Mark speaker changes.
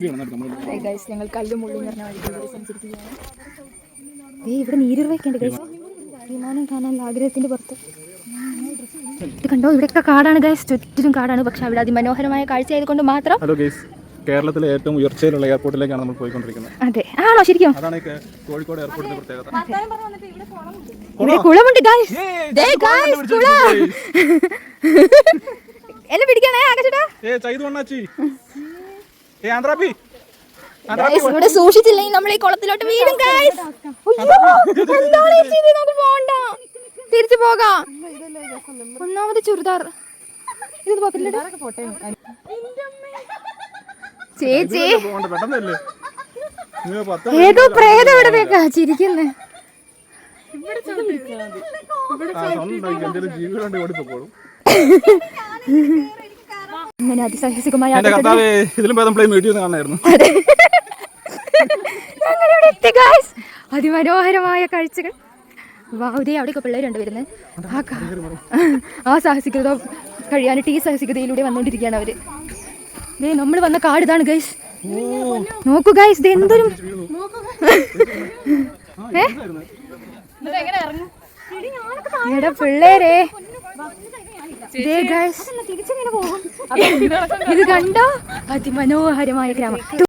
Speaker 1: ഞങ്ങൾ കല്ലുമുള്ളി എന്ന് പറഞ്ഞ വഴിയിലൂടെ സഞ്ചരിക്കുകയാണ്. ഇവിടെ നീരുറവൊക്കെയുണ്ട് ഗൈസ്, വിമാനം കാണാനുള്ള ആഗ്രഹത്തിന്റെ പുറത്ത്. ഇത് കണ്ടോ, ഇവിടെയൊക്കെ കാടാണ് ഗൈസ്, ചുറ്റിലും കാടാണ്. പക്ഷെ അവിടെ അതിമനോഹരമായ കാഴ്ച ആയതുകൊണ്ട് മാത്രം.
Speaker 2: ഹലോ ഗൈസ്, കേരളത്തിലെ ഏറ്റവും ഉയർച്ചയിലുള്ള എയർപോർട്ടിലേക്കാണ് നമ്മൾ പോയിക്കൊണ്ടിരിക്കുന്നത്.
Speaker 1: അതെ, ആണോ ശരിക്കും?
Speaker 2: അതാണ് കോഴിക്കോട് എയർപോർട്ടിന്റെ പ്രത്യേകത.
Speaker 1: ഇവിടെ കുളമുണ്ട് ഗൈസ്, കുളം. എന്നെ പിടിക്കണേ ആകാശേട്ടാ. ഇവിടെ സൂക്ഷിച്ചില്ലെങ്കിൽ നമ്മൾ ഈ കുളത്തിലോട്ട് വീഴും ഗൈസ്. പോണ്ട, തിരിച്ചു പോകാം. ഒന്നാമത് ചുരിദാർ ഇത് ചേച്ചി ഏതോ പ്രേതം ഇവിടെ വേക്കാ ചിരിക്കുന്നേ. അങ്ങനെ അതിസാഹസികമായ അതിമനോഹരമായ കാഴ്ചകൾ. വാവുദേ, അവിടെയൊക്കെ പിള്ളേരുണ്ട് വരുന്നത്. ആ സാഹസികത കഴിയാനിട്ട് ഈ സാഹസികതയിലൂടെ വന്നുകൊണ്ടിരിക്കുകയാണ് അവര്. നമ്മൾ വന്ന കാട് ഇതാണ് ഗൈസ്. നോക്കൂ ഗൈസ്, ഇത് എന്തൊരു പിള്ളേരെ. ഇത് കണ്ടോ, അതിമനോഹരമായ ഗ്രാമം.